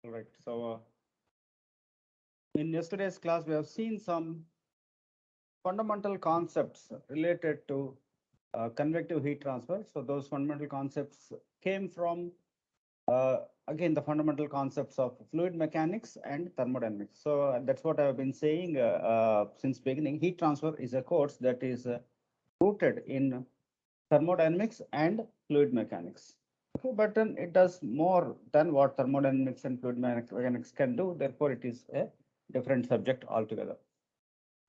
All right. So in yesterday's class, we have seen some fundamental concepts related to convective heat transfer. So those fundamental concepts came from again the fundamental concepts of fluid mechanics and thermodynamics. So that's what I've been saying since beginning. Heat transfer is a course that is rooted in thermodynamics and fluid mechanics. Okay, but then it does more than what thermodynamics and fluid mechanics can do. Therefore, it is a different subject altogether.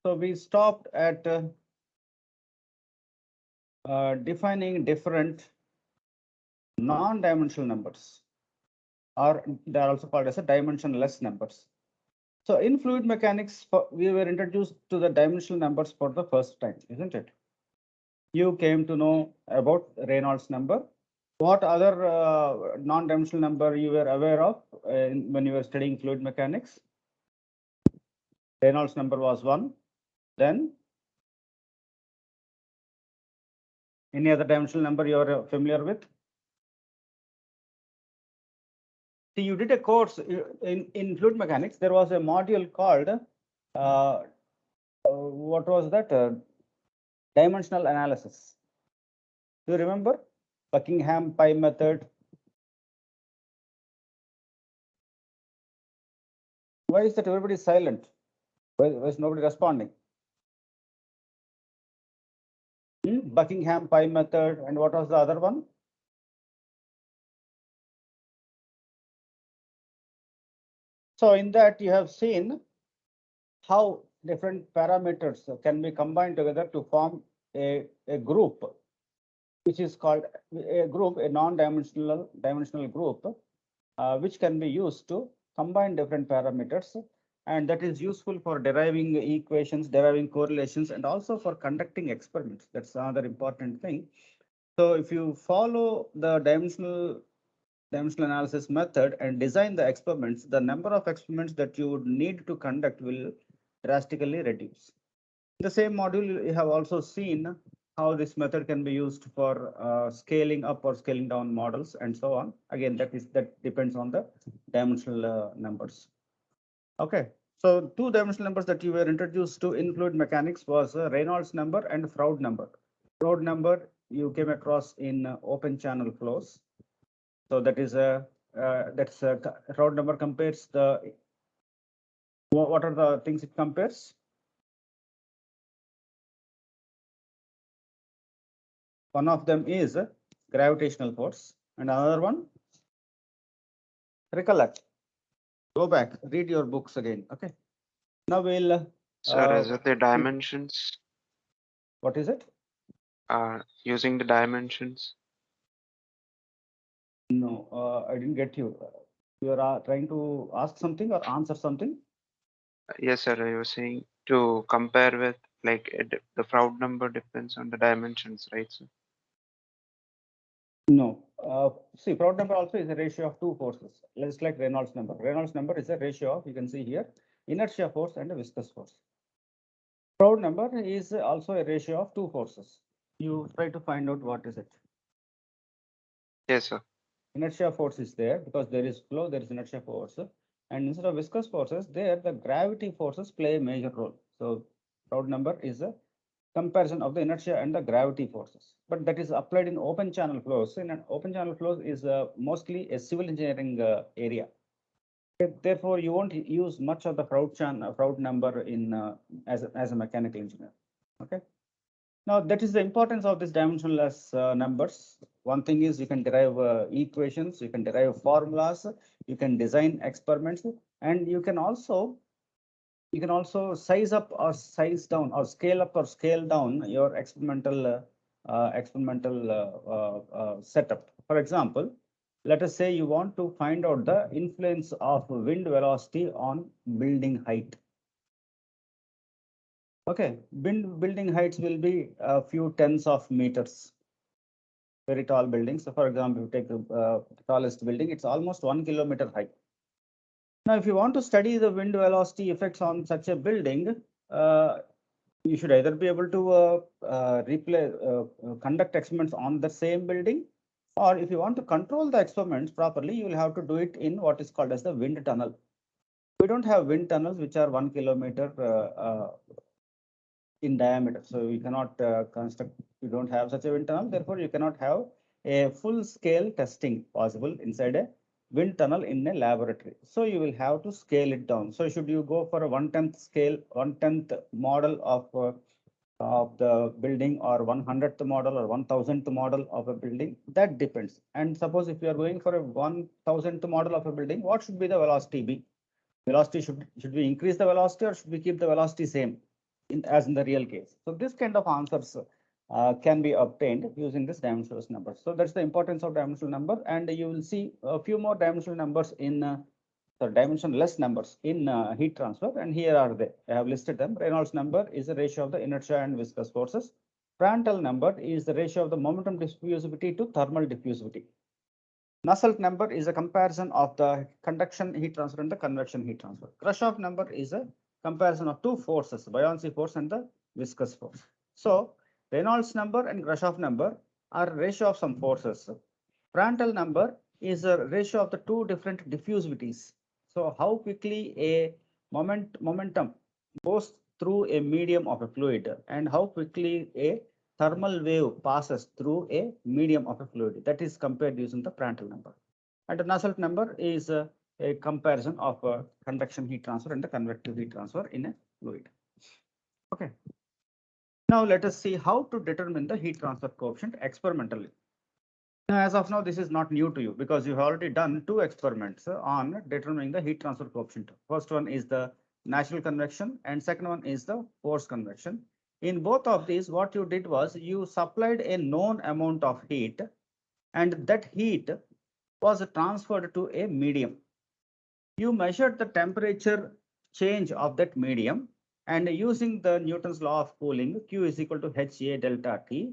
So we stopped at defining different non-dimensional numbers, or they are also called as a dimensionless numbers. So in fluid mechanics, we were introduced to the dimensional numbers for the first time, isn't it? You came to know about Reynolds number. What other non-dimensional number you were aware of when you were studying fluid mechanics? Reynolds number was one. Then any other dimensional number you are familiar with? See, you did a course in fluid mechanics. There was a module called what was that? Dimensional analysis. Do you remember Buckingham pi method? Why is that everybody silent? Why is nobody responding? Buckingham pi method, and what was the other one? So in that you have seen how different parameters can be combined together to form a group, which is called a group, a dimensional group, which can be used to combine different parameters, and that is useful for deriving equations, deriving correlations, and also for conducting experiments. That's another important thing. So if you follow the dimensional analysis method and design the experiments, the number of experiments that you would need to conduct will drastically reduce. In the same module, you have also seen how this method can be used for scaling up or scaling down models and so on. Again, that depends on the dimensional numbers. Okay, so two dimensional numbers that you were introduced to in fluid mechanics was Reynolds number and Froude number. Froude number you came across in open channel flows. So that is a Froude number compares the, what are the things it compares? One of them is gravitational force, and another one, recollect, go back, read your books again. Okay, now we'll Sir, is it the dimensions? what is it? Using the dimensions. No, I didn't get you. You are trying to ask something or answer something? Yes, sir. I was saying to compare with, like the Froude number depends on the dimensions, right, sir? No. See, Froude number also is a ratio of two forces, just like Reynolds number. Reynolds number is a ratio of, you can see here, inertia force and a viscous force. Froude number is also a ratio of two forces. You try to find out what is it. Yes, sir. Inertia force is there because there is flow, there is inertia force. And instead of viscous forces, there the gravity forces play a major role. So Froude number is a comparison of the inertia and the gravity forces. But that is applied in open channel flows. In an open channel flows is mostly a civil engineering area. Therefore, you won't use much of the Froude number in as a mechanical engineer. Okay. Now that is the importance of this dimensionless numbers. One thing is you can derive equations, you can derive formulas, you can design experiments, and you can also size up or size down or scale up or scale down your experimental setup. For example, let us say you want to find out the influence of wind velocity on building height. Okay, building heights will be a few tens of meters. Very tall buildings. So for example, if you take the tallest building, it's almost 1 kilometer high. Now, if you want to study the wind velocity effects on such a building, you should either be able to conduct experiments on the same building, Or if you want to control the experiments properly, you will have to do it in what is called as the wind tunnel. We don't have wind tunnels which are 1 kilometer in diameter. So you cannot construct, you don't have such a wind tunnel. Therefore, you cannot have a full scale testing possible inside a wind tunnel in a laboratory. So you will have to scale it down. So should you go for a 1/10 scale, 1/10 model of the building, or 100th model or 1000th model of a building, that depends. And suppose if you are going for a 1000th model of a building, what should be the velocity be? Velocity should we increase the velocity, or should we keep the velocity same as in the real case? So this kind of answers can be obtained using this dimensionless number. So that's the importance of dimensional number, and you will see a few more dimensional numbers in the dimensionless numbers in heat transfer, and here are they. I have listed them. Reynolds number is the ratio of the inertia and viscous forces. Prandtl number is the ratio of the momentum diffusivity to thermal diffusivity. Nusselt number is a comparison of the conduction heat transfer and the convection heat transfer. Grashof number is a comparison of two forces, buoyancy force and the viscous force. So Reynolds number and Grashof number are ratio of some forces. Prandtl number is a ratio of the two different diffusivities. So how quickly a momentum goes through a medium of a fluid, and how quickly a thermal wave passes through a medium of a fluid, that is compared using the Prandtl number. And the Nusselt number is a comparison of convection heat transfer and the convective heat transfer in a fluid. Okay. Now let us see how to determine the heat transfer coefficient experimentally. Now, as of now, this is not new to you because you have already done two experiments on determining the heat transfer coefficient. First one is the natural convection, and second one is the forced convection. In both of these, what you did was you supplied a known amount of heat, and that heat was transferred to a medium. You measured the temperature change of that medium, and using the Newton's law of cooling, Q is equal to HA delta T.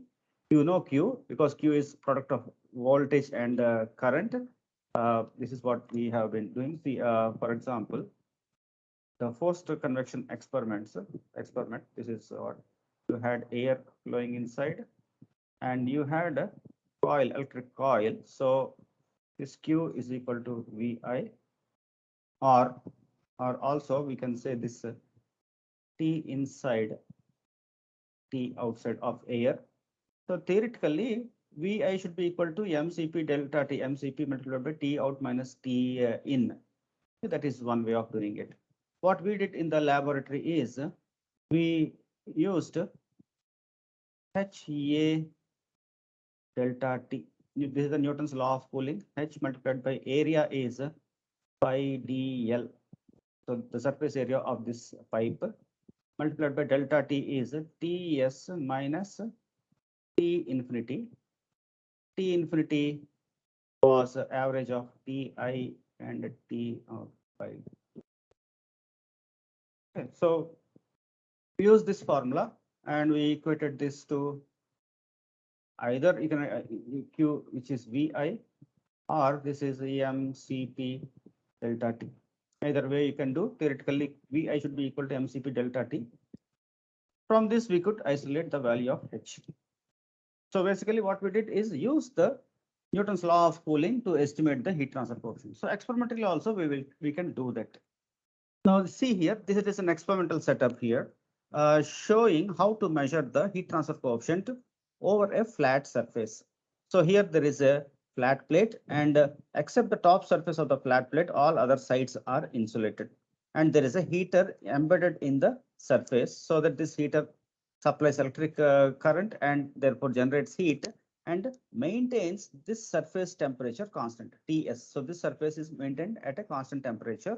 You know Q because Q is product of voltage and current. This is what we have been doing. See, for example, the forced convection experiment. This is what you had air flowing inside, and you had a coil, electric coil. So this Q is equal to VI, or also we can say this T inside, T outside of air. So theoretically, VI should be equal to MCP delta T, MCP multiplied by T out minus T in. That is one way of doing it. What we did in the laboratory is we used HA delta T. This is the Newton's law of cooling. H multiplied by area is pi dl. So the surface area of this pipe multiplied by delta T is Ts minus T infinity. T infinity was average of Ti and T of pi. Okay, so we use this formula and we equated this to either you can Q, which is Vi, or this is MCP delta T. Either way you can do. Theoretically, Vi should be equal to MCP delta T. From this, we could isolate the value of H. So basically what we did is use the Newton's law of cooling to estimate the heat transfer coefficient. So experimentally also we can do that. Now see here, this is an experimental setup here showing how to measure the heat transfer coefficient over a flat surface. So here there is a flat plate, and except the top surface of the flat plate, all other sides are insulated. And there is a heater embedded in the surface so that this heater supplies electric current and therefore generates heat and maintains this surface temperature constant Ts. So this surface is maintained at a constant temperature,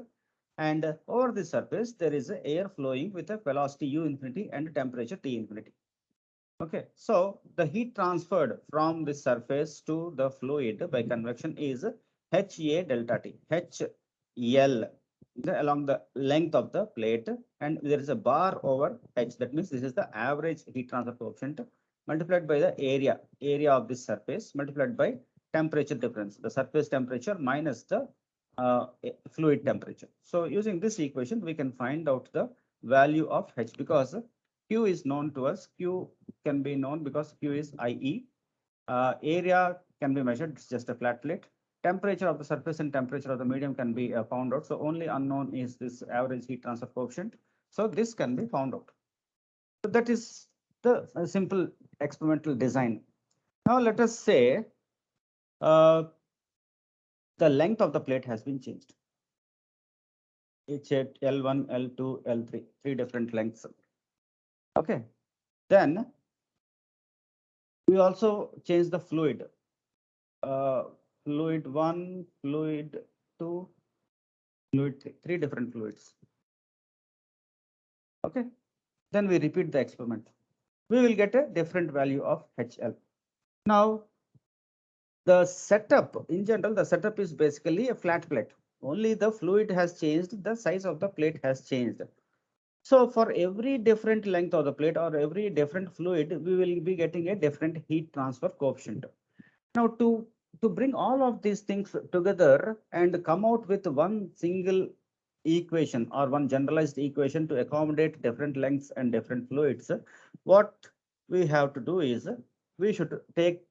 and over the surface there is air flowing with a velocity u infinity and temperature T infinity. Okay, so the heat transferred from the surface to the fluid by convection is HA delta T, HL along the length of the plate, and there is a bar over H. That means this is the average heat transfer coefficient multiplied by the area of this surface multiplied by temperature difference, the surface temperature minus the fluid temperature. So using this equation, we can find out the value of H because Q is known to us. Q can be known because Q is IE. Area can be measured. It's just a flat plate. Temperature of the surface and temperature of the medium can be found out. So only unknown is this average heat transfer coefficient. So this can be found out. So that is the simple experimental design. Now let us say the length of the plate has been changed. It's at L1, L2, L3, three different lengths. Okay, then we also change the fluid. Fluid 1, fluid 2, fluid 3, three different fluids. Okay, then we repeat the experiment. We will get a different value of HL. Now, the setup, in general, the setup is basically a flat plate. Only the fluid has changed, the size of the plate has changed. So for every different length of the plate or every different fluid, we will be getting a different heat transfer coefficient. Now to bring all of these things together and come out with one single equation or one generalized equation to accommodate different lengths and different fluids, what we have to do is we should take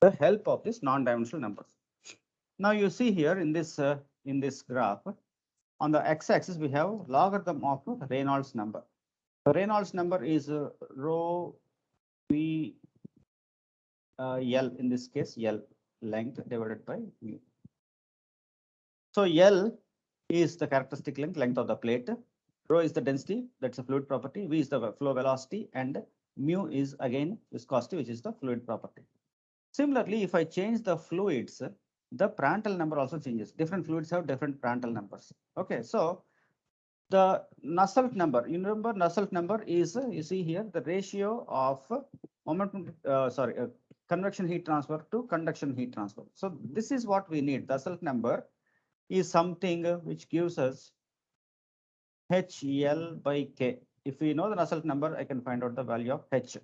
the help of these non-dimensional numbers. Now you see here in this graph, on the x-axis we have logarithm of Reynolds number. The Reynolds number is rho v L, in this case L, length divided by mu. So L is the characteristic length of the plate. Rho is the density, that's a fluid property. V is the flow velocity, and mu is again viscosity, which is the fluid property. Similarly, if I change the fluids, the Prandtl number also changes. Different fluids have different Prandtl numbers. Okay, so the Nusselt number, you remember Nusselt number is, you see here, the ratio of convection heat transfer to conduction heat transfer. So this is what we need. The Nusselt number is something which gives us HL by K. If we know the Nusselt number, I can find out the value of H.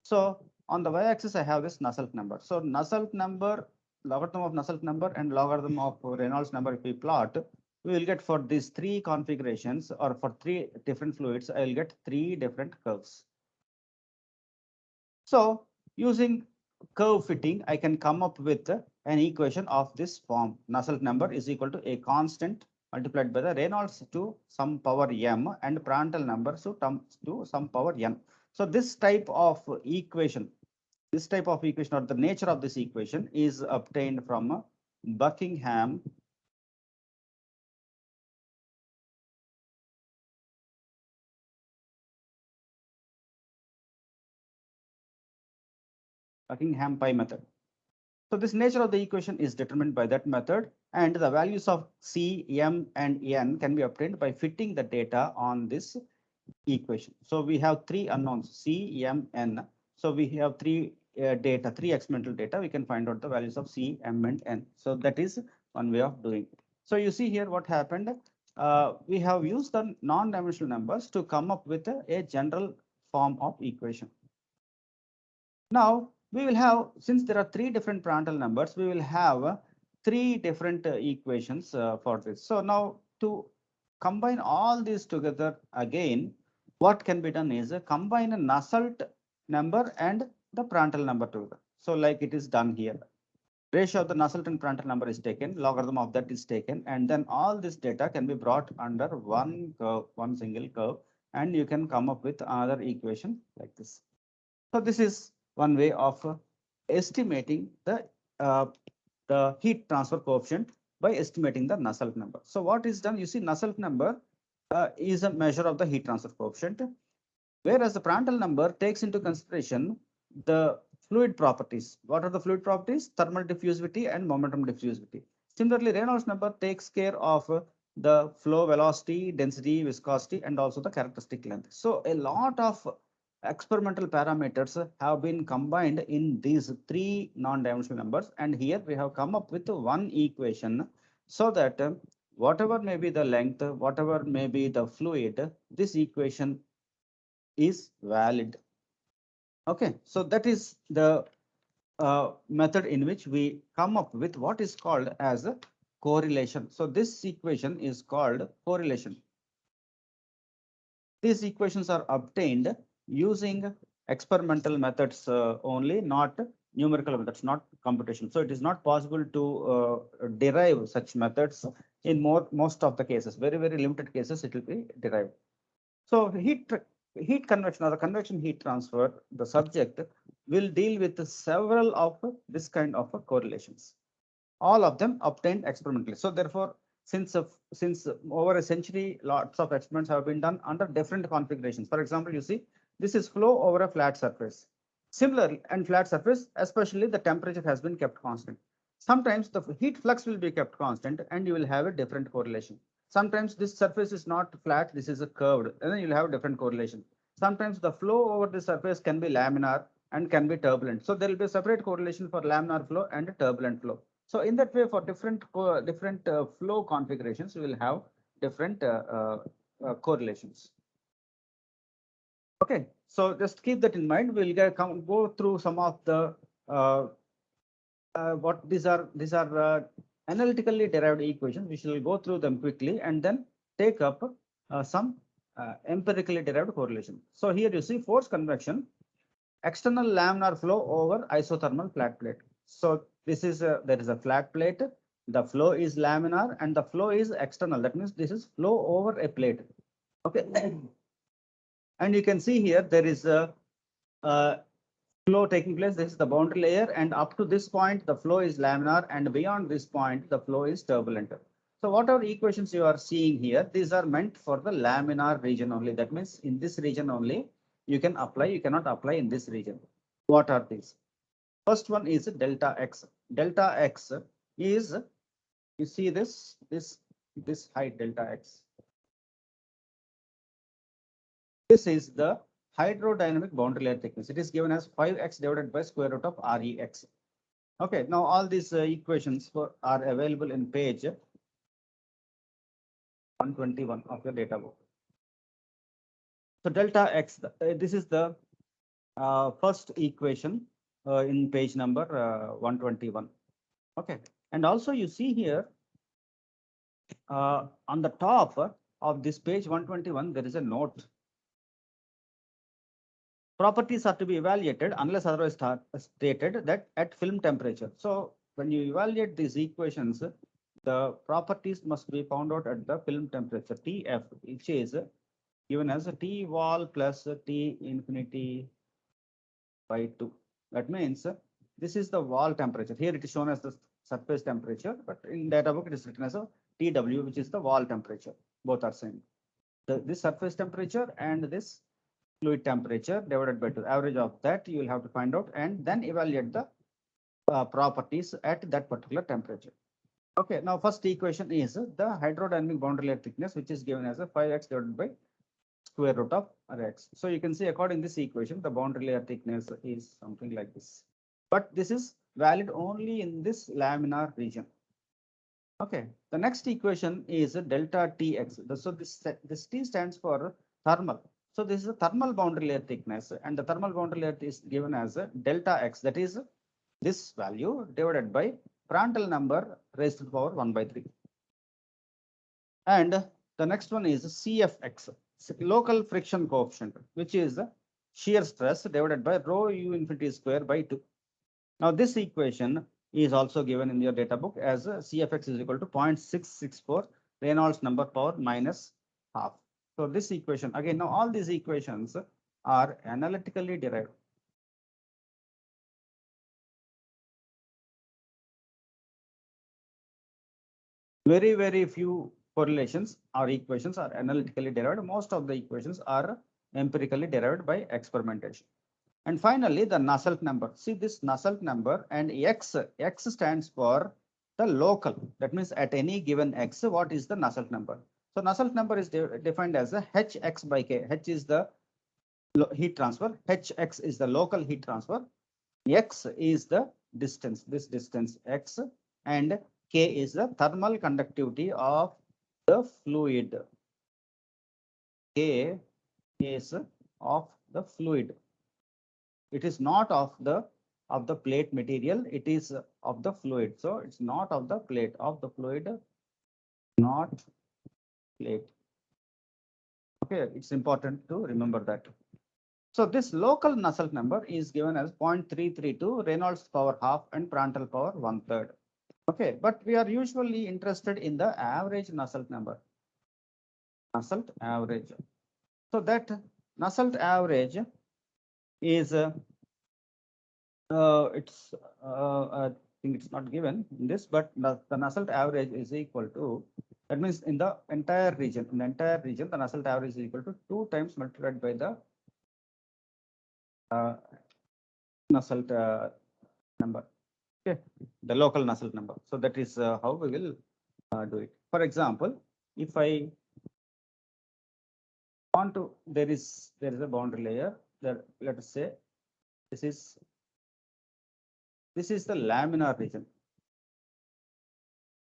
So on the y-axis, I have this Nusselt number. So Nusselt number, logarithm of Nusselt number and logarithm of Reynolds number, if we plot, we will get for these three configurations or for three different fluids, I will get three different curves. So using curve fitting, I can come up with an equation of this form. Nusselt number is equal to a constant multiplied by the Reynolds to some power m and Prandtl number to some power n. So this type of equation or the nature of this equation is obtained from Buckingham pi method. So this nature of the equation is determined by that method, and the values of C, M, and N can be obtained by fitting the data on this equation. So we have three unknowns, C, M, N. So we have three experimental data. We can find out the values of C, M, and N. So that is one way of doing it. So you see here what happened. We have used the non-dimensional numbers to come up with a general form of equation. Now we will have, since there are three different Prandtl numbers, we will have three different equations for this. So now to combine all these together again, what can be done is combine a Nusselt number and the Prandtl number together. So like it is done here. Ratio of the Nusselt and Prandtl number is taken, logarithm of that is taken, and then all this data can be brought under one curve, one single curve, and you can come up with another equation like this. So this is one way of estimating the heat transfer coefficient by estimating the Nusselt number. So what is done? You see, Nusselt number is a measure of the heat transfer coefficient, whereas the Prandtl number takes into consideration the fluid properties. What are the fluid properties? Thermal diffusivity and momentum diffusivity. Similarly, Reynolds number takes care of the flow velocity, density, viscosity, and also the characteristic length. So a lot of experimental parameters have been combined in these three non-dimensional numbers, and here we have come up with one equation so that whatever may be the length, whatever may be the fluid, this equation is valid. Okay, so that is the method in which we come up with what is called as a correlation. So this equation is called correlation. These equations are obtained using experimental methods only, not numerical methods, not computation. So it is not possible to derive such methods in most of the cases. Very, very limited cases it will be derived. So heat convection or the convection heat transfer, the subject will deal with several of this kind of correlations. All of them obtained experimentally. So therefore, since over a century, lots of experiments have been done under different configurations. For example, you see this is flow over a flat surface. Similarly, and flat surface, especially the temperature has been kept constant. Sometimes the heat flux will be kept constant and you will have a different correlation. Sometimes this surface is not flat, this is a curved, and then you'll have a different correlation. Sometimes the flow over the surface can be laminar and can be turbulent. So there will be a separate correlation for laminar flow and turbulent flow. So in that way, for different flow configurations, we will have different correlations. Okay, so just keep that in mind. We'll go through some of the what these are analytically derived equations. We shall go through them quickly and then take up some empirically derived correlation. So here you see force convection, external laminar flow over isothermal flat plate. So this is there is a flat plate, the flow is laminar and the flow is external. That means this is flow over a plate. Okay. And you can see here there is a flow taking place. This is the boundary layer, and up to this point, the flow is laminar, and beyond this point, the flow is turbulent. So whatever equations you are seeing here, these are meant for the laminar region only. That means in this region only you can apply, you cannot apply in this region. What are these? First one is delta X. Delta X is, you see this height delta X. This is the hydrodynamic boundary layer thickness. It is given as 5x divided by square root of Rex. Okay, now all these equations are available in page 121 of your data book. So delta X, this is the first equation in page number 121. Okay, and also you see here on the top of this page 121, there is a note. Properties are to be evaluated unless otherwise stated that at film temperature. So when you evaluate these equations, the properties must be found out at the film temperature Tf, which is given as a T wall plus T infinity by 2. That means this is the wall temperature. Here it is shown as the surface temperature, but in data book it is written as a TW, which is the wall temperature. Both are same. This surface temperature and this fluid temperature divided by 2. Average of that you will have to find out and then evaluate the properties at that particular temperature. Okay, now first equation is the hydrodynamic boundary layer thickness, which is given as a 5x divided by square root of Rx. So you can see according to this equation, the boundary layer thickness is something like this. But this is valid only in this laminar region. Okay, the next equation is delta Tx. So this T stands for thermal. So this is a thermal boundary layer thickness, and the thermal boundary layer is given as a delta X. That is this value divided by Prandtl number raised to the power 1 by 3. And the next one is CFX, local friction coefficient, which is shear stress divided by rho u infinity square by 2. Now this equation is also given in your data book as CFX is equal to 0.664 Reynolds number power minus half. So this equation, again, now all these equations are analytically derived. Very, very few correlations or equations are analytically derived. Most of the equations are empirically derived by experimentation. And finally, the Nusselt number. See this Nusselt number and X stands for the local. That means at any given X, what is the Nusselt number? So Nusselt number is defined as a Hx by K. H is the heat transfer. Hx is the local heat transfer. X is the distance, this distance X, and K is the thermal conductivity of the fluid. K is of the fluid. It is not of the plate material, it is of the fluid. So it's not of the plate, of the fluid, not plate. Okay, it's important to remember that. So this local Nusselt number is given as 0.332 Reynolds power half and Prandtl power 1/3. Okay, but we are usually interested in the average Nusselt number. Nusselt average. So that Nusselt average is it's I think it's not given in this, but the Nusselt average is equal to, that means in the entire region, the Nusselt average is equal to 2 times multiplied by the Nusselt number. Okay, the local Nusselt number. So that is how we will do it. For example, if I want to, there is a boundary layer that, let us say this is the laminar region.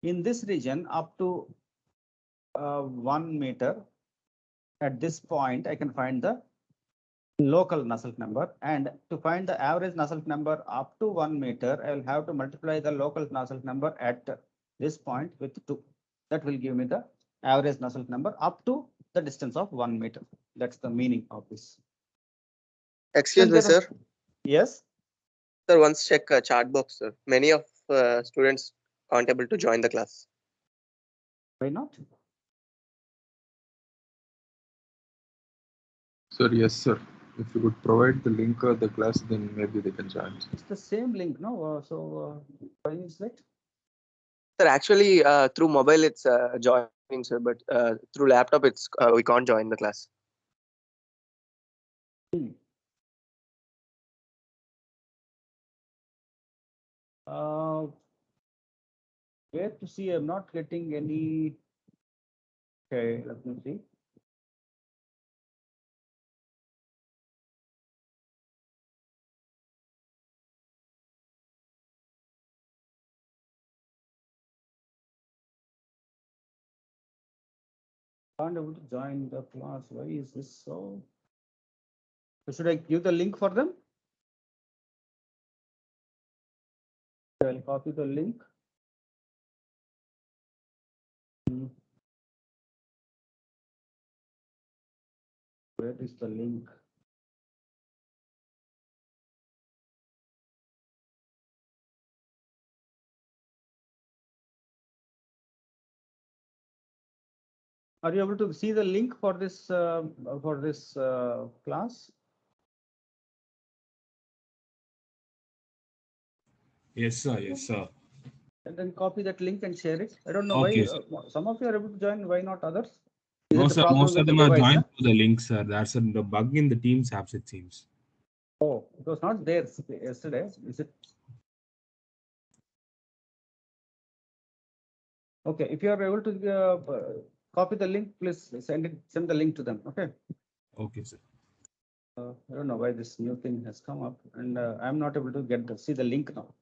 In this region, up to 1 meter, at this point, I can find the local Nusselt number, and to find the average Nusselt number up to 1 meter, I will have to multiply the local Nusselt number at this point with 2. That will give me the average Nusselt number up to the distance of 1 meter. That's the meaning of this. Excuse me, sir. Yes. Sir, once check chat box, sir. Many of students aren't able to join the class. Why not? Sir, yes, sir. If you could provide the link of the class, then maybe they can join. It's the same link, no? Why is that? Sir, actually, through mobile it's joining, sir, but through laptop it's we can't join the class. Where to see? I'm not getting any. Okay, let me see. Can't able to join the class. Why is this so? Should I give the link for them? I'll copy the link. Where is the link? Are you able to see the link for this class? Yes, sir. Yes, sir. And then copy that link and share it. I don't know Okay, why some of you are able to join. Why not others? No, sir. Most of them are joined Huh? to the link, sir. That's the bug in the Teams apps, it seems. Oh, it was not there yesterday. Is it? Okay, if you are able to copy the link, please send the link to them. Okay. Okay, sir. I don't know why this new thing has come up, and I'm not able to see the link now.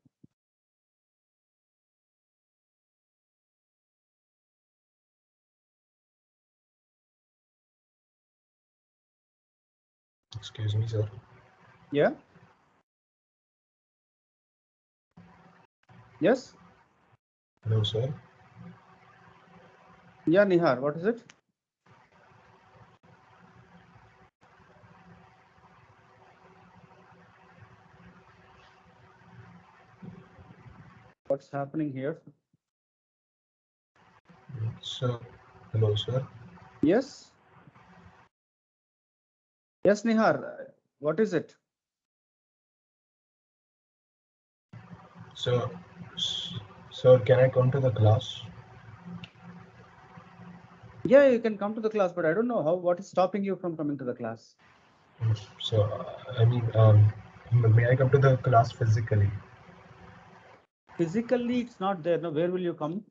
Excuse me, sir. Yeah. Yes. Hello, sir. Yeah, Nihar, what is it? What's happening here? Sir, hello, sir. Yes. Yes, Nihar, what is it? Sir, can I come to the class? Yeah, you can come to the class, but I don't know what is stopping you from coming to the class. So, I mean, may I come to the class physically? Physically, it's not there. No, where will you come?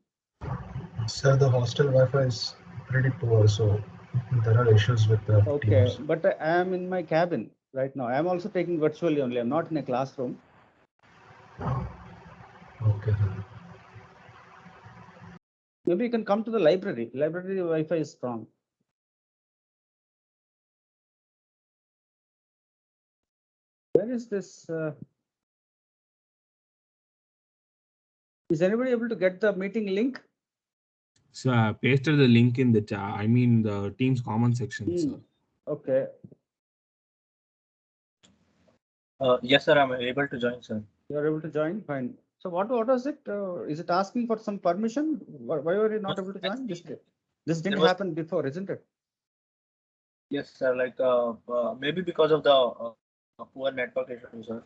Sir, the hostel Wi-Fi is pretty poor, so there are issues with the Okay, Teams. but I am in my cabin right now. I am also taking virtually only. I'm not in a classroom. Okay. Maybe you can come to the library. Library Wi-Fi is strong. Where is this? Is anybody able to get the meeting link? So I pasted the link in the chat. I mean, the Teams comment section, sir. Okay. Yes, sir, I'm able to join, sir. You are able to join, fine. So what was it? Is it asking for some permission? Why were you not able to join? This didn't was- happen before, isn't it? Yes, sir, like, maybe because of the poor network issue, sir.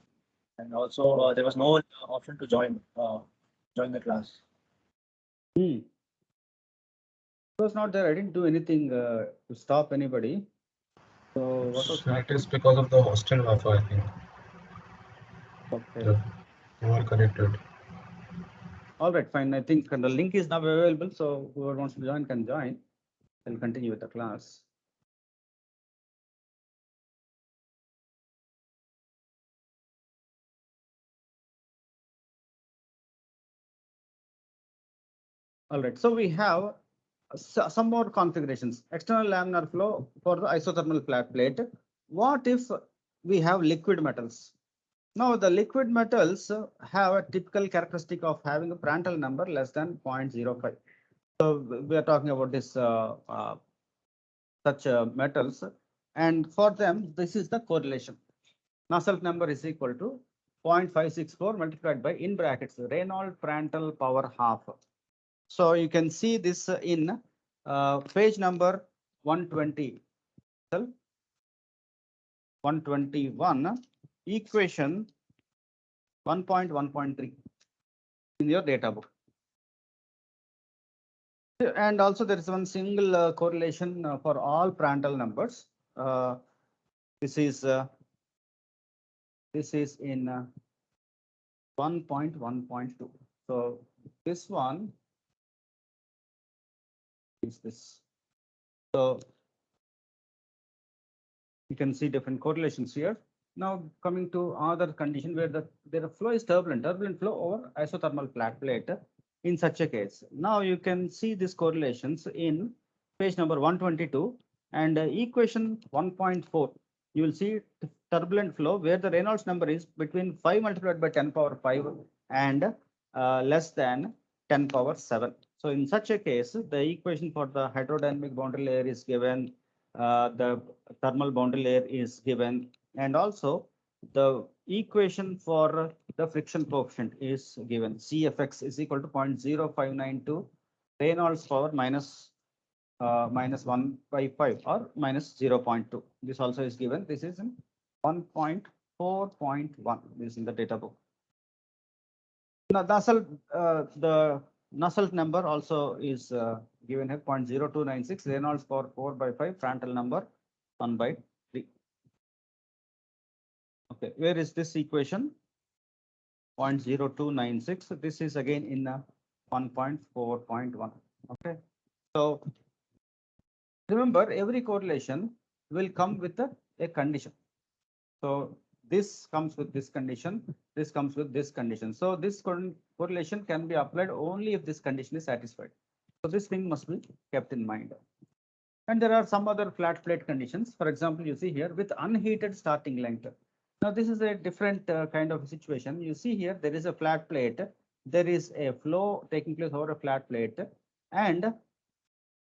And also, there was no option to join the class. It was not there. I didn't do anything to stop anybody. So what was So it is because of the hostel Wi-Fi, I think. okay? They were connected. All right, fine. I think the link is now available, so whoever wants to join can join. I'll continue with the class. All right, so we have some more configurations. External laminar flow for the isothermal flat plate. What if we have liquid metals? Now the liquid metals have a typical characteristic of having a Prandtl number less than 0.05. So we are talking about this such metals, and for them this is the correlation. Nusselt number is equal to 0.564 multiplied by, in brackets, Reynolds Prandtl power half. So you can see this in page number 120, 121, equation 1.1.3 in your data book. And also there is one single correlation for all Prandtl numbers. This is in 1.1.2. So this one is this. So you can see different correlations here. Now coming to other condition where the flow is turbulent flow over isothermal flat plate. In such a case, now you can see these correlations in page number 122 and equation 1.4. You will see turbulent flow where the Reynolds number is between 5 multiplied by 10 power 5 and less than 10 power 7. So in such a case, the equation for the hydrodynamic boundary layer is given, the thermal boundary layer is given, and also the equation for the friction coefficient is given. Cfx is equal to 0.0592 Reynolds power minus 1 by 5 or minus 0.2. This also is given. This is in 1.4.1. This is in the data book. Now the Nusselt number also is given here, 0.0296 Reynolds power 4 by 5, Prandtl number 1 by 3. Okay, where is this equation? 0.0296. This is again in 1.4.1. Okay, so remember every correlation will come with a condition. So this comes with this condition, this comes with this condition. So this correlation can be applied only if this condition is satisfied. So this thing must be kept in mind. And there are some other flat plate conditions. For example, you see here with unheated starting length. Now this is a different kind of situation. You see here there is a flat plate. There is a flow taking place over a flat plate, and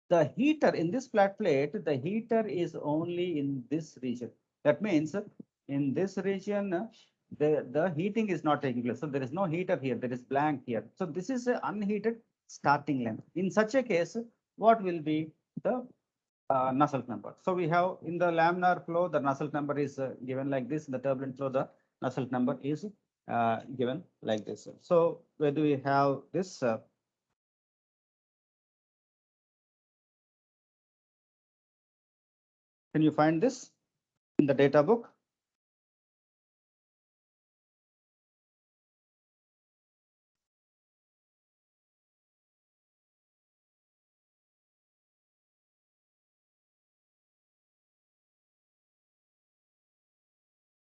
the heater in this flat plate, the heater is only in this region. That means in this region, the heating is not taking place. So there is no heater here. There is blank here. So this is an unheated starting length. In such a case, what will be the Nusselt number? So we have in the laminar flow, the Nusselt number is given like this. In the turbulent flow, the Nusselt number is given like this. So where do we have this? Can you find this in the data book?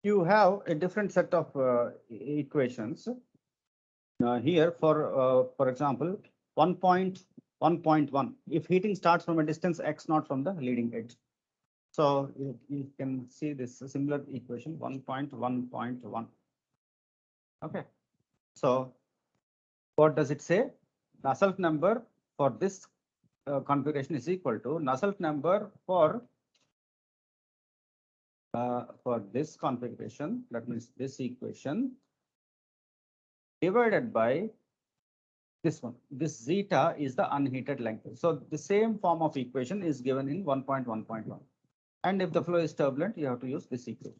You have a different set of equations here for example, 1.1.1. If heating starts from a distance x naught from the leading edge. So you can see this similar equation 1.1.1. Okay. So what does it say? Nusselt number for this configuration is equal to Nusselt number for for this configuration, that means this equation divided by this one. This zeta is the unheated length. So the same form of equation is given in 1.1.1. And if the flow is turbulent, you have to use this equation.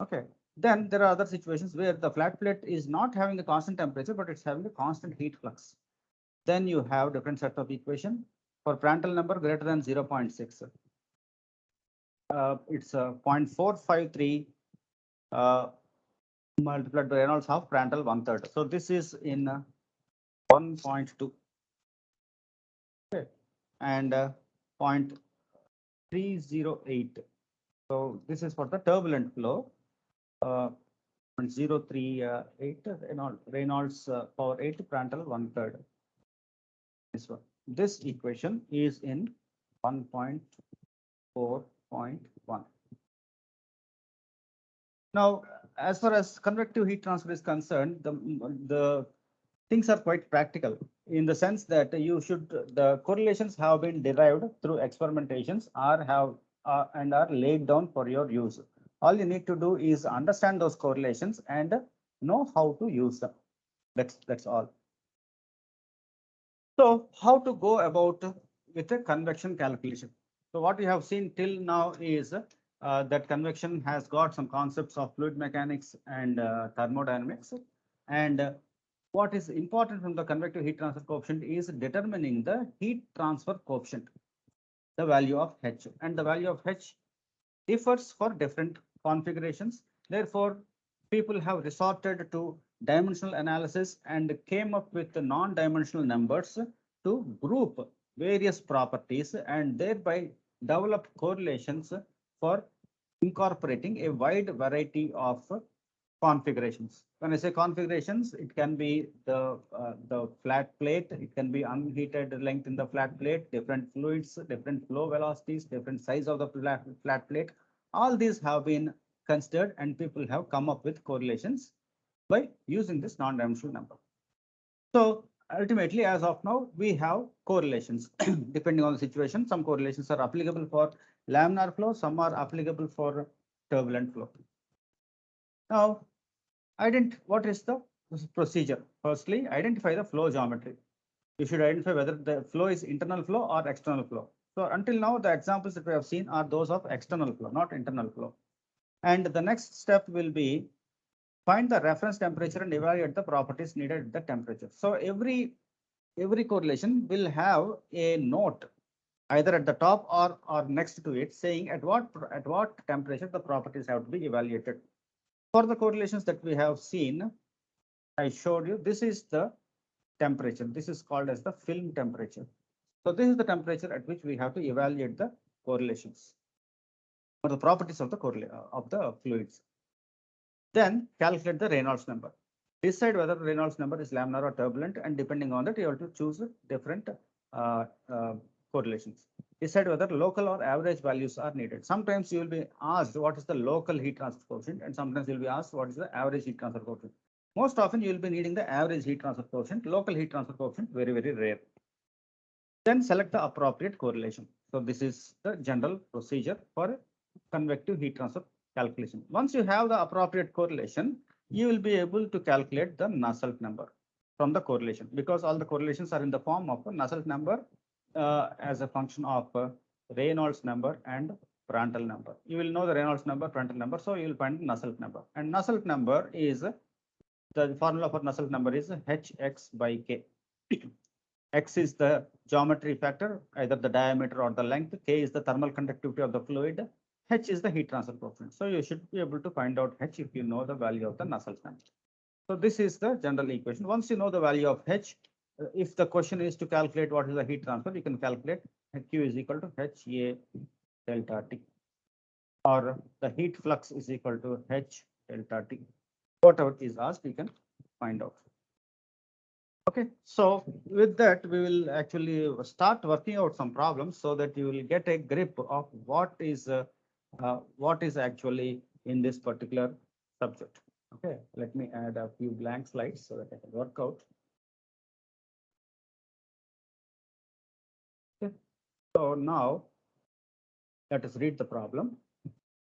Okay. Then there are other situations where the flat plate is not having a constant temperature, but it's having a constant heat flux. Then you have different set of equation for Prandtl number greater than 0.6. It's 0.453 multiplied by Reynolds half Prandtl 1/3. So this is in 1.2. Okay. And 0.308. So this is for the turbulent flow. 0.038 Reynolds power 8 Prandtl 1/3. This one. This equation is in 1.4.1. Now, as far as convective heat transfer is concerned, the things are quite practical in the sense that the correlations have been derived through experimentations and are laid down for your use. All you need to do is understand those correlations and know how to use them. That's all. So how to go about with a convection calculation? So what we have seen till now is that convection has got some concepts of fluid mechanics and thermodynamics. And what is important from the convective heat transfer coefficient is determining the heat transfer coefficient, the value of H. And the value of H differs for different configurations. Therefore, people have resorted to dimensional analysis and came up with the non-dimensional numbers to group various properties and thereby develop correlations for incorporating a wide variety of configurations. When I say configurations, it can be the flat plate, it can be unheated length in the flat plate, different fluids, different flow velocities, different size of the flat plate. All these have been considered and people have come up with correlations by using this non-dimensional number. So ultimately, as of now, we have correlations depending on the situation. Some correlations are applicable for laminar flow, some are applicable for turbulent flow. Now, what is the procedure? Firstly, identify the flow geometry. You should identify whether the flow is internal flow or external flow. So until now, the examples that we have seen are those of external flow, not internal flow. And the next step will be find the reference temperature and evaluate the properties needed at the temperature. So every correlation will have a note either at the top or next to it saying at what temperature the properties have to be evaluated. For the correlations that we have seen, I showed you this is the temperature. This is called as the film temperature. So this is the temperature at which we have to evaluate the correlations or the properties of the fluids. Then calculate the Reynolds number. Decide whether the Reynolds number is laminar or turbulent, and depending on that, you have to choose different correlations. Decide whether local or average values are needed. Sometimes you will be asked what is the local heat transfer coefficient, and sometimes you will be asked what is the average heat transfer coefficient. Most often you will be needing the average heat transfer coefficient. Local heat transfer coefficient, very, very rare. Then select the appropriate correlation. So this is the general procedure for convective heat transfer calculation. Once you have the appropriate correlation, you will be able to calculate the Nusselt number from the correlation, because all the correlations are in the form of a Nusselt number as a function of Reynolds number and Prandtl number. You will know the Reynolds number, Prandtl number, so you will find Nusselt number. And Nusselt number is the formula for Nusselt number is Hx by K. X is the geometry factor, either the diameter or the length. K is the thermal conductivity of the fluid. H is the heat transfer coefficient. So you should be able to find out H if you know the value of the Nusselt number. So this is the general equation. Once you know the value of H, if the question is to calculate what is the heat transfer, you can calculate Q is equal to HA delta T, or the heat flux is equal to H delta T. Whatever is asked, you can find out. Okay, so with that, we will actually start working out some problems so that you will get a grip of what is actually in this particular subject. Okay, let me add a few blank slides so that I can work out. Okay, so now let us read the problem.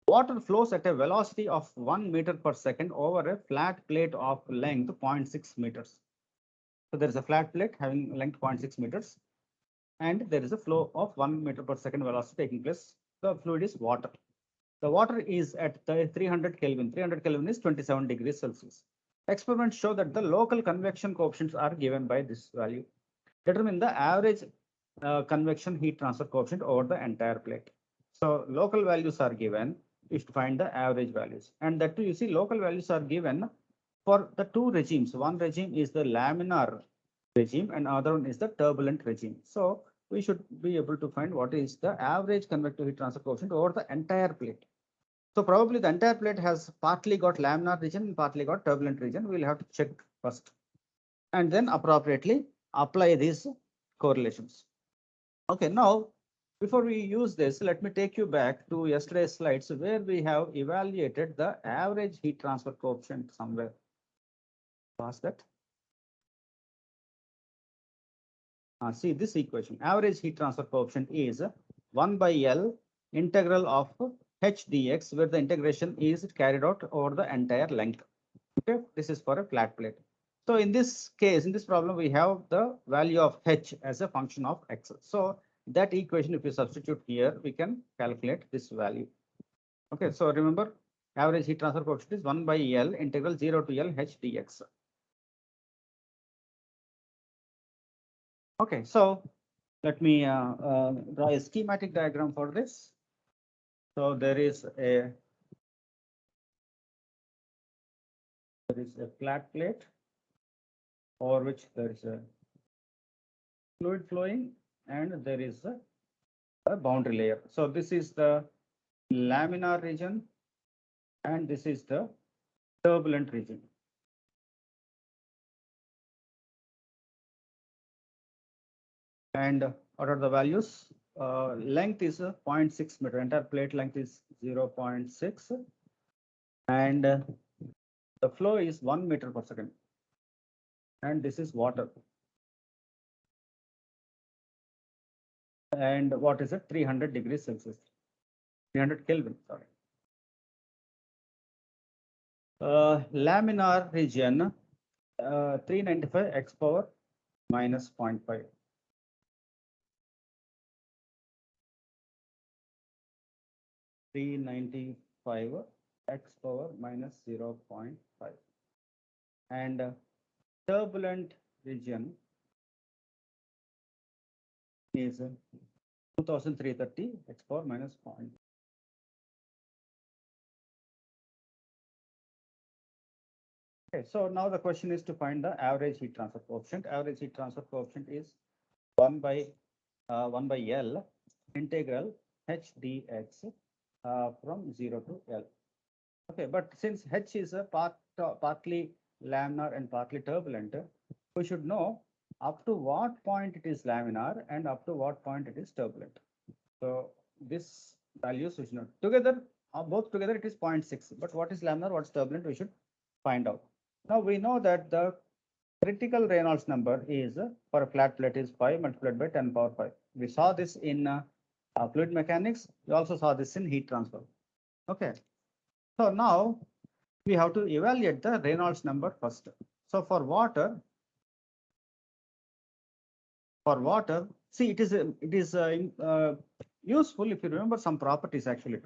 Water flows at a velocity of 1 meter per second over a flat plate of length 0.6 meters. So there is a flat plate having length 0.6 meters, and there is a flow of 1 meter per second velocity taking place. The fluid is water. The water is at the 300 Kelvin. 300 Kelvin is 27 degrees Celsius. Experiments show that the local convection coefficients are given by this value. Determine the average convection heat transfer coefficient over the entire plate. So local values are given. You should find the average values. And that too, you see, local values are given for the two regimes. One regime is the laminar regime and other one is the turbulent regime. So we should be able to find what is the average convective heat transfer coefficient over the entire plate. So probably the entire plate has partly got laminar region and partly got turbulent region. We'll have to check first and then appropriately apply these correlations. Okay, now before we use this, let me take you back to yesterday's slides where we have evaluated the average heat transfer coefficient somewhere. Past that. See this equation. Average heat transfer coefficient is 1 by L integral of h dx, where the integration is carried out over the entire length. Okay, this is for a flat plate. So in this case, in this problem, we have the value of h as a function of x. So that equation, if you substitute here, we can calculate this value. Okay, so remember, average heat transfer coefficient is 1 by L integral 0 to L h dx. Okay, so let me draw a schematic diagram for this. So there is a flat plate over which there is a fluid flowing and there is a boundary layer. So this is the laminar region and this is the turbulent region. And what are the values? Length is 0.6 meter. Entire plate length is 0.6 and the flow is 1 meter per second. And this is water. And what is it? 300 degrees Celsius. 300 Kelvin, sorry. Laminar region 395 x power minus 0.5. X power minus 0.5. And turbulent region is 2330 x power minus 0.5. Okay, so now the question is to find the average heat transfer coefficient. Average heat transfer coefficient is 1 by L integral h dx from 0 to L. Okay, but since h is a partly laminar and partly turbulent, we should know up to what point it is laminar and up to what point it is turbulent. So this values we should know. Together, both together it is 0.6. But what is laminar, what's turbulent, we should find out. Now we know that the critical Reynolds number is for a flat plate is 5 multiplied by 10 power 5. We saw this in fluid mechanics. We also saw this in heat transfer. Okay. So now we have to evaluate the Reynolds number first. So for water, see it is useful if you remember some properties actually.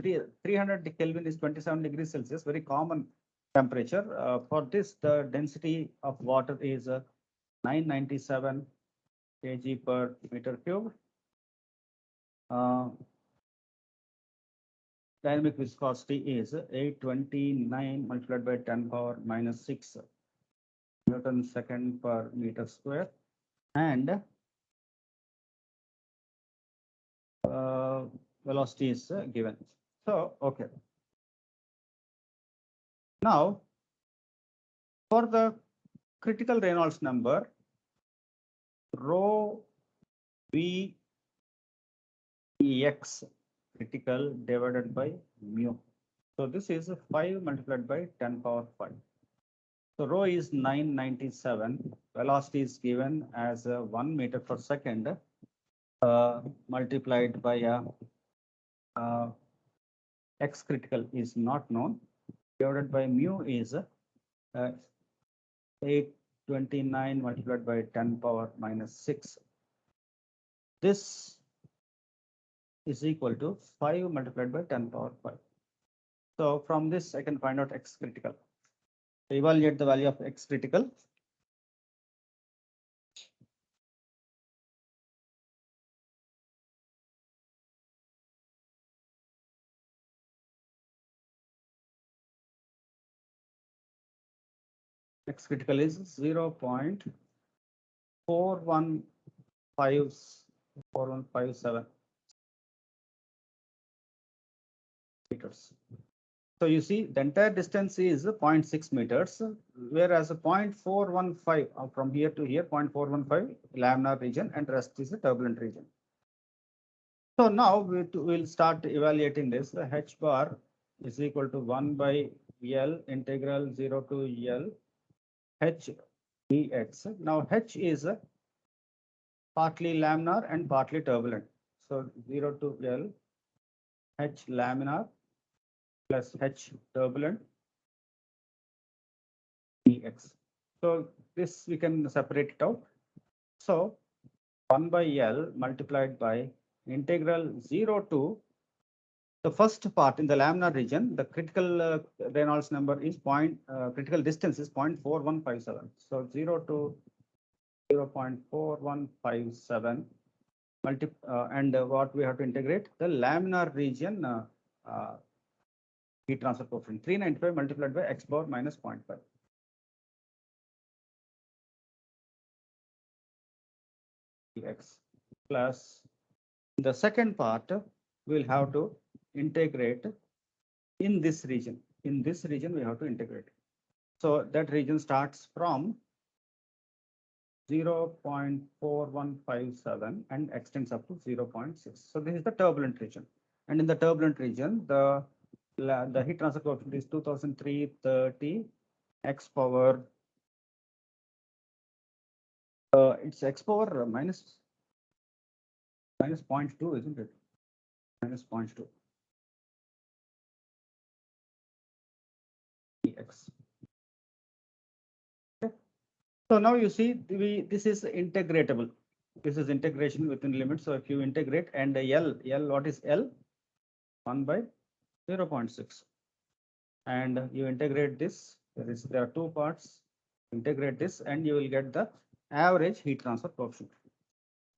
300 Kelvin is 27 degrees Celsius, very common temperature. For this, the density of water is 997 kg per meter cube. Dynamic viscosity is 829 multiplied by 10 power minus 6 Newton second per meter square. And velocity is given. So, okay. Now, for the critical Reynolds number, rho V X critical divided by mu. So this is 5 multiplied by 10 power 5. So rho is 997. Velocity is given as 1 meter per second multiplied by X critical is not known, divided by mu is 829 multiplied by 10 power minus 6. This is equal to 5 multiplied by 10 power 5. So from this, I can find out X critical. So evaluate the value of X critical. X critical is 0.4157 meters. So you see the entire distance is 0.6 meters, whereas 0.415 from here to here, 0.415 laminar region and rest is the turbulent region. So now we'll start evaluating this. The H bar is equal to 1 by L integral 0 to L H dx. Now H is partly laminar and partly turbulent. So 0 to L H laminar plus H turbulent dx. So this we can separate it out. So 1 by L multiplied by integral 0 to the first part in the laminar region, the critical Reynolds number is critical distance is 0.4157. So 0 to 0.4157 and what we have to integrate the laminar region heat transfer coefficient 395 multiplied by x power minus 0.5. X plus the second part we'll have to integrate in this region. In this region we have to integrate. So that region starts from 0.4157 and extends up to 0.6. So this is the turbulent region. And in the turbulent region, the heat transfer coefficient is 2330 x power. It's x power minus 0.2, isn't it? Minus 0.2. X. Okay. So now you see this is integratable. This is integration within limits. So if you integrate and L, what is L? 1 by 0.6. And you integrate this. There are two parts. Integrate this and you will get the average heat transfer coefficient.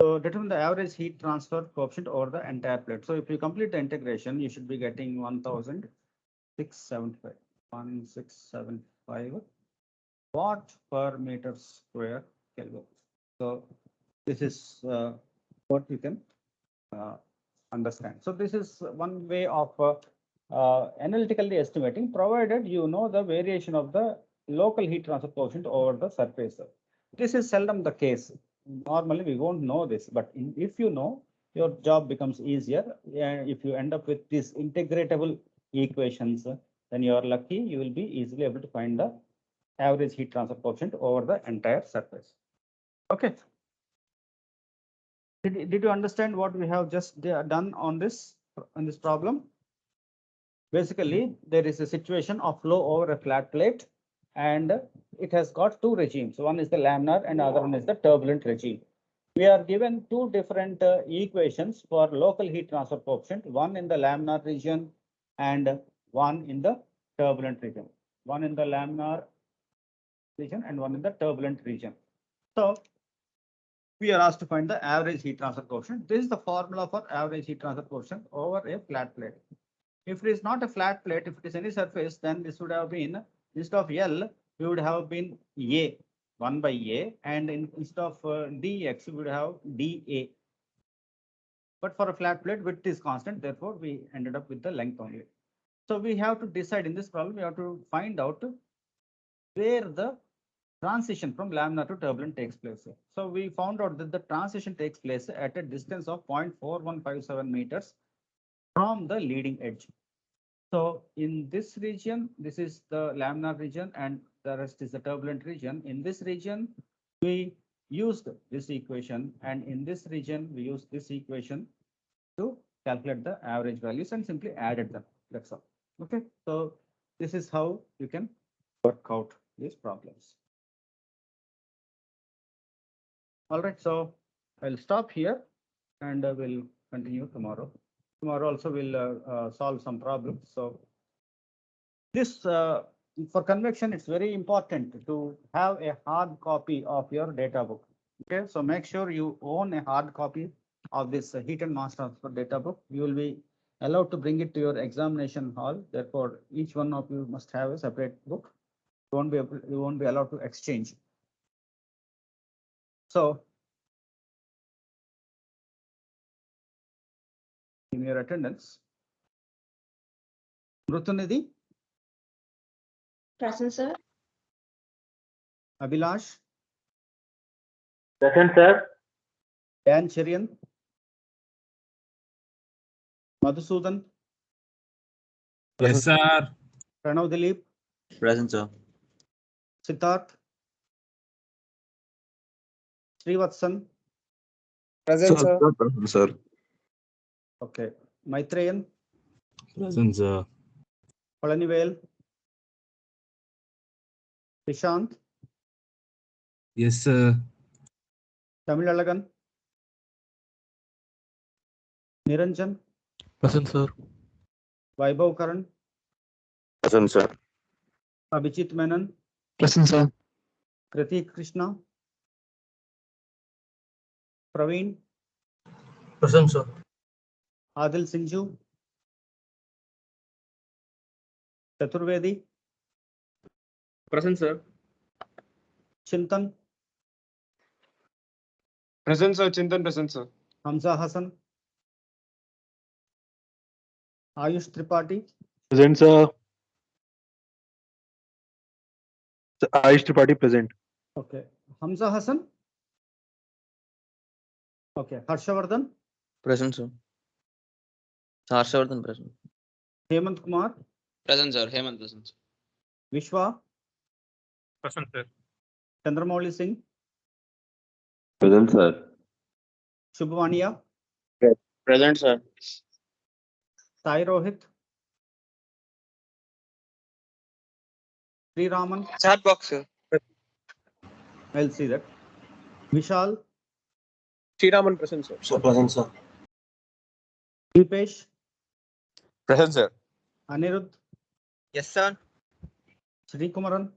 So determine the average heat transfer coefficient over the entire plate. So if you complete the integration, you should be getting 1675 watt per meter square Kelvin. So this is what you can understand. So this is one way of analytically estimating, provided you know the variation of the local heat transfer coefficient over the surface. This is seldom the case. Normally we won't know this, but if you know, your job becomes easier. If you end up with these integratable equations, then you are lucky. You will be easily able to find the average heat transfer coefficient over the entire surface. Okay. Did you understand what we have just done on this problem? Basically, there is a situation of flow over a flat plate, and it has got two regimes. One is the laminar and other one is the turbulent regime. We are given two different equations for local heat transfer coefficient, one in the laminar region and one in the turbulent region. One in the laminar region and one in the turbulent region. So we are asked to find the average heat transfer coefficient. This is the formula for average heat transfer coefficient over a flat plate. If it is not a flat plate, if it is any surface, then this would have been, instead of L, we would have been A, 1 by A, and instead of dx, we would have dA. But for a flat plate, width is constant, therefore we ended up with the length only. So we have to decide in this problem, we have to find out where the transition from laminar to turbulent takes place. So we found out that the transition takes place at a distance of 0.4157 meters from the leading edge. So in this region, this is the laminar region and the rest is the turbulent region. In this region, we used this equation, and in this region, we used this equation to calculate the average values and simply added them. That's all. Okay, so this is how you can work out these problems. All right, so I'll stop here and we'll continue tomorrow. Tomorrow also we'll solve some problems. So this for convection, it's very important to have a hard copy of your data book. Okay, so make sure you own a hard copy of this heat and mass transfer data book. You will be allowed to bring it to your examination hall. Therefore, each one of you must have a separate book. You won't be allowed to exchange. So in your attendance, Mrutunidhi, Present, sir. Abhilash, Present, sir. Dan Cherian, Madhusudan, Yes, sir. Pranav Dilip, Present, sir. Siddharth, Srivatsan, Present, sir. Present, sir. okay, Maitreyan, Present, sir. Palanivel, Prashant, Yes, sir. Tamilalagan, Niranjan, Present, sir. Vaibhav Karan, Present, sir. Abhijit Menon, Present, sir. Kritik Krishna, Praveen, Present, sir. Adil Sinju, Chaturvedi, Present, sir. Chintan, Present, sir. Chintan, present, sir. Hamza Hassan, Ayush Tripathi, Present, sir. Ayush Tripathi, present. okay, Hamza Hassan, okay, Harshavardhan, Present, sir. Harshavardhan, present. Hemant Kumar, Present, sir. Hemant, present, sir. Vishwa, Present, sir. Chandramouli Singh, Present, sir. Shubhavaniya, Present, sir. Sai Rohit, Sri Raman, Chat box, sir. I'll see that. Vishal, Sriraman, present, sir. Sir, present, sir. Deepesh, Present, sir. Anirudh, Yes, sir. Sri Kumaran,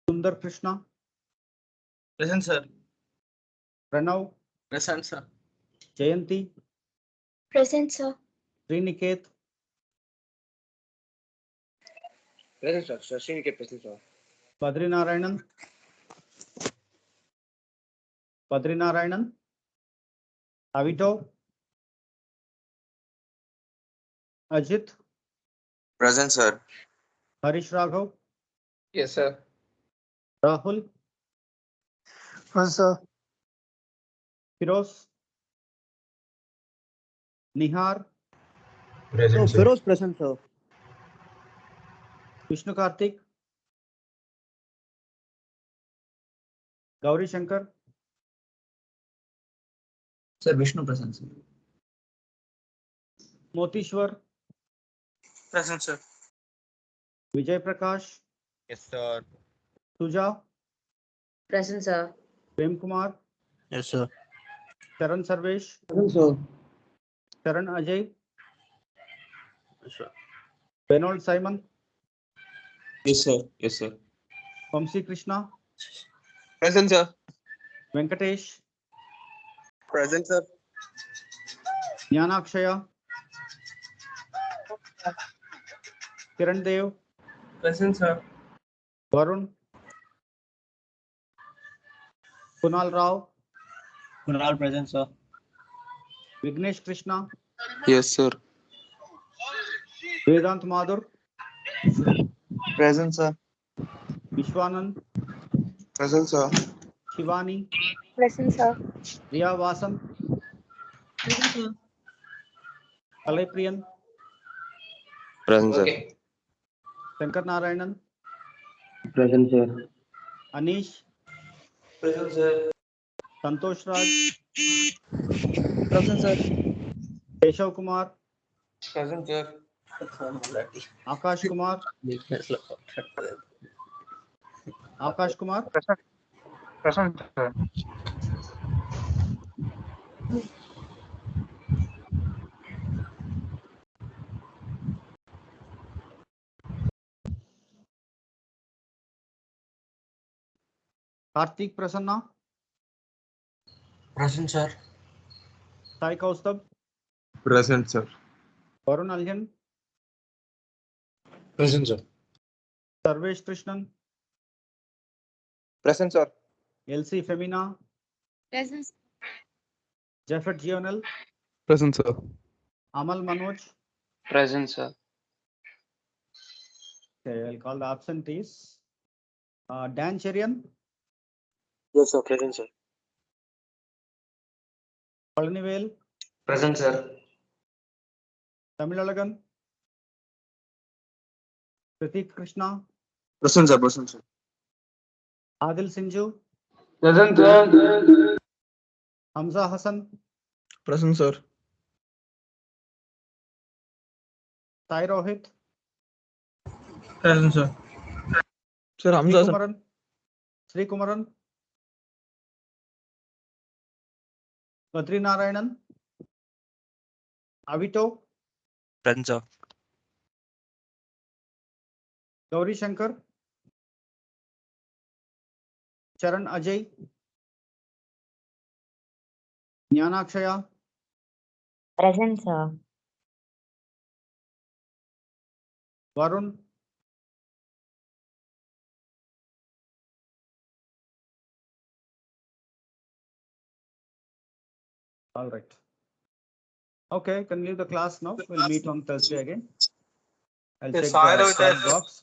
Sundar Krishna, Present, sir. Pranav, Present, sir. Jayanti, Present, sir. Sriniket, Present, sir. Sriniket, present, sir. Badrinarayanan, Avito, Ajit, Present, sir. Harish Raghav, Yes, sir. Rahul, Present, sir. Firoz, Nihar, Present, sir. present, sir. Vishnu Karthik, Gauri Shankar, Sir, Vishnu, present, sir. Motishwar, Present, sir. Vijay Prakash, Yes, sir. Suja, Present, sir. Prem Kumar, Yes, sir. Charan Sarvesh, Present, sir. Charan Ajay, Yes, sir. Benold Simon, Yes, sir. Yes, sir. Vamsi Krishna, Present, sir. Venkatesh, Present, sir. Jnanakshaya, Kiran Dev, Present, sir. Varun, Kunal Rao, Kunal, present, sir. Vignesh Krishna, Yes, sir. Vedant Madhur, Present, sir. Vishwanand, Present, sir. Shivani, Present, sir. Riya Vasan, Present, sir. Kalaipriyan, Present, sir. Shankar Narayanan, Present, sir. Anish, Present, sir. Santosh Raj, Present, sir. Keshav Kumar, Present, sir. Akash Kumar, Akash Kumar, Present. Present, sir. Karthik Prasanna, Present, sir. Sai Kaustubh, Present, sir. Varun Aljan, Present, sir. Sarvesh Krishnan, Present, sir. LC Femina, Present. Jeffet Gionel, Present, sir. Amal Manoj. Present, sir. Okay, I'll call the absentees. Dan Cherian, Yes, sir. Present, sir. Palanivel, Present, sir. Tamilalagan, Pratik Krishna, Present, sir. Present, sir. Adil Sinju, Present, sir. Hamza Hassan, Present, sir. Sai Rohit, Present, sir. Sir, Sri Hamza, sir. Kumaran, Sri Kumaran, Badri Narayanan, Avito, Present, sir. Gauri Shankar, Charan Ajay, Jnanakshaya, Present, sir. Varun, all right. Okay, can leave the class now. We'll meet on Thursday again. I'll check the chat box.